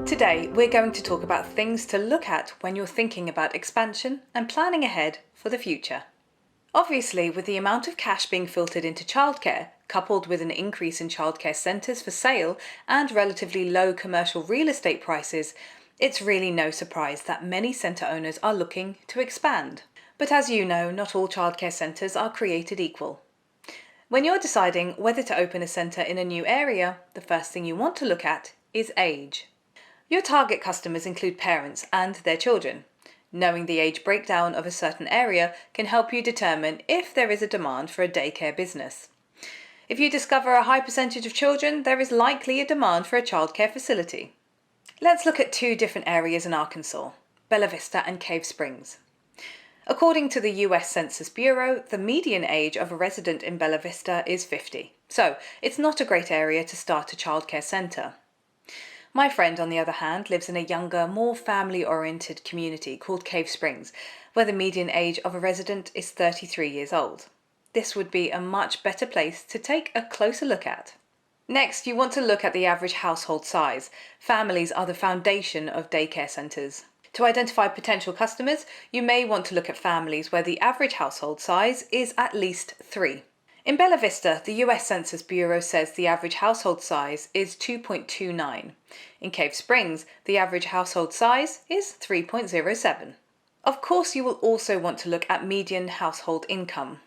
Today, we're going to talk about things to look at when you're thinking about expansion and planning ahead for the future. Obviously, with the amount of cash being filtered into childcare, coupled with an increase in childcare centres for sale and relatively low commercial real estate prices, it's really no surprise that many centre owners are looking to expand. But as you know, not all childcare centres are created equal. When you're deciding whether to open a centre in a new area, the first thing you want to look at is age. Your target customers include parents and their children. Knowing the age breakdown of a certain area can help you determine if there is a demand for a daycare business. If you discover a high percentage of children, there is likely a demand for a childcare facility. Let's look at two different areas in Arkansas, Bella Vista and Cave Springs. According to the US Census Bureau, the median age of a resident in Bella Vista is 50, so it's not a great area to start a childcare centre. My friend, on the other hand, lives in a younger, more family-oriented community called Cave Springs, where the median age of a resident is 33 years old. This would be a much better place to take a closer look at. Next, you want to look at the average household size. Families are the foundation of daycare centres. To identify potential customers, you may want to look at families where the average household size is at least 3. In Bella Vista, the US Census Bureau says the average household size is 2.29. In Cave Springs, the average household size is 3.07. Of course, you will also want to look at median household income.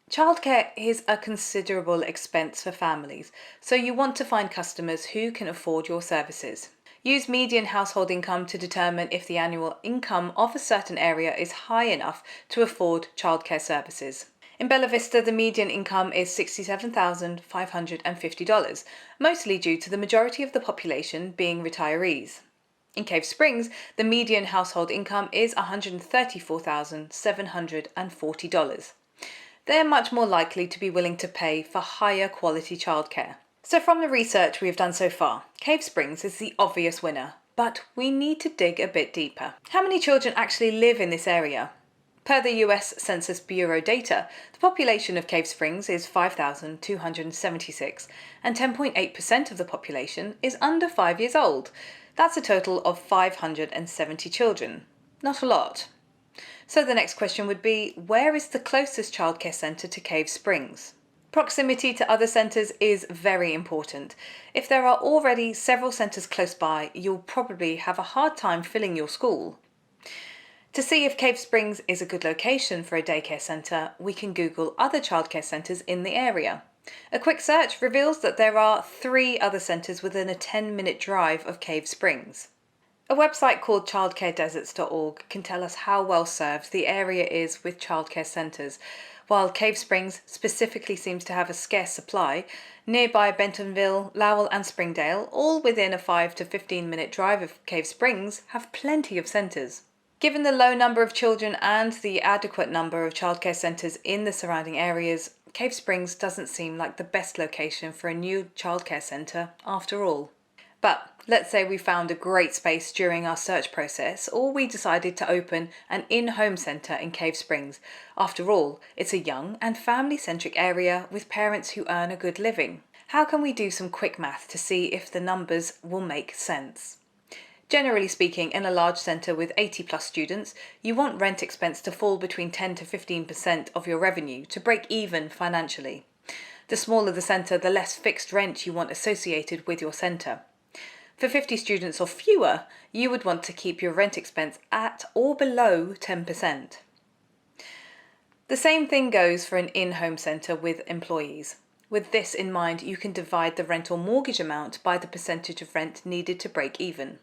Childcare is a considerable expense for families, so you want to find customers who can afford your services. Use median household income to determine if the annual income of a certain area is high enough to afford childcare services. In Bella Vista, the median income is $67,550, mostly due to the majority of the population being retirees. In Cave Springs, the median household income is $134,740. They're much more likely to be willing to pay for higher quality childcare. So from the research we have done so far, Cave Springs is the obvious winner, but we need to dig a bit deeper. How many children actually live in this area? Per the US Census Bureau data, the population of Cave Springs is 5,276, and 10.8% of the population is under 5 years old. That's a total of 570 children. Not a lot. So the next question would be, where is the closest childcare centre to Cave Springs? Proximity to other centres is very important. If there are already several centres close by, you'll probably have a hard time filling your school. To see if Cave Springs is a good location for a daycare centre, we can Google other childcare centres in the area. A quick search reveals that there are 3 other centres within a 10-minute drive of Cave Springs. A website called childcaredeserts.org can tell us how well served the area is with childcare centres. While Cave Springs specifically seems to have a scarce supply, nearby Bentonville, Lowell and Springdale, all within a 5 to 15-minute drive of Cave Springs, have plenty of centres. Given the low number of children and the adequate number of childcare centres in the surrounding areas, Cave Springs doesn't seem like the best location for a new childcare centre after all. But let's say we found a great space during our search process, or we decided to open an in-home centre in Cave Springs. After all, it's a young and family-centric area with parents who earn a good living. How can we do some quick math to see if the numbers will make sense? Generally speaking, in a large centre with 80+ students, you want rent expense to fall between 10 to 15% of your revenue to break even financially. The smaller the centre, the less fixed rent you want associated with your centre. For 50 students or fewer, you would want to keep your rent expense at or below 10%. The same thing goes for an in-home centre with employees. With this in mind, you can divide the rental mortgage amount by the percentage of rent needed to break even.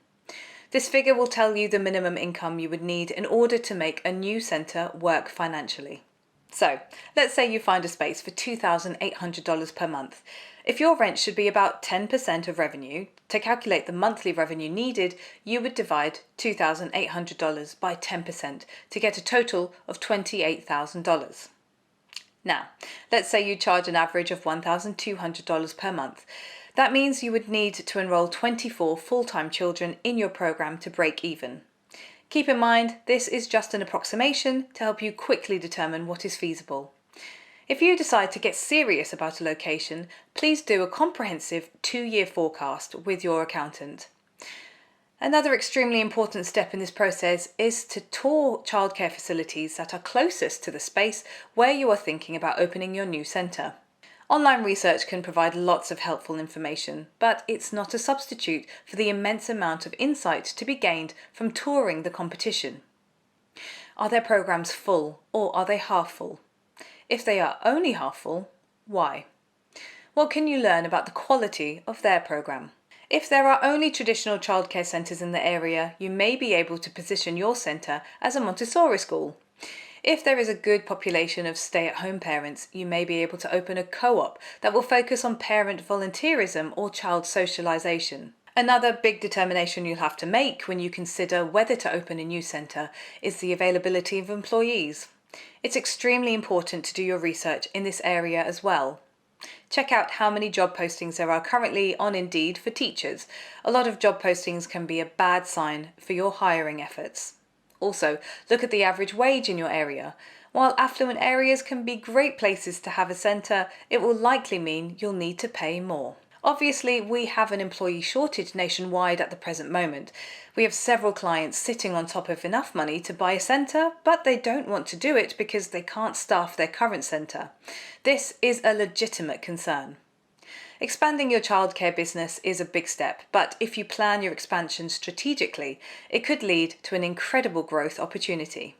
This figure will tell you the minimum income you would need in order to make a new centre work financially. So, let's say you find a space for $2,800 per month. If your rent should be about 10% of revenue, to calculate the monthly revenue needed, you would divide $2,800 by 10% to get a total of $28,000. Now, let's say you charge an average of $1,200 per month. That means you would need to enroll 24 full-time children in your program to break even. Keep in mind, this is just an approximation to help you quickly determine what is feasible. If you decide to get serious about a location, please do a comprehensive 2-year forecast with your accountant. Another extremely important step in this process is to tour childcare facilities that are closest to the space where you are thinking about opening your new centre. Online research can provide lots of helpful information, but it's not a substitute for the immense amount of insight to be gained from touring the competition. Are their programmes full or are they half full? If they are only half full, why? What can you learn about the quality of their programme? If there are only traditional childcare centres in the area, you may be able to position your centre as a Montessori school. If there is a good population of stay-at-home parents, you may be able to open a co-op that will focus on parent volunteerism or child socialisation. Another big determination you'll have to make when you consider whether to open a new centre is the availability of employees. It's extremely important to do your research in this area as well. Check out how many job postings there are currently on Indeed for teachers. A lot of job postings can be a bad sign for your hiring efforts. Also, look at the average wage in your area. While affluent areas can be great places to have a centre, it will likely mean you'll need to pay more. Obviously, we have an employee shortage nationwide at the present moment. We have several clients sitting on top of enough money to buy a centre, but they don't want to do it because they can't staff their current centre. This is a legitimate concern. Expanding your childcare business is a big step, but if you plan your expansion strategically, it could lead to an incredible growth opportunity.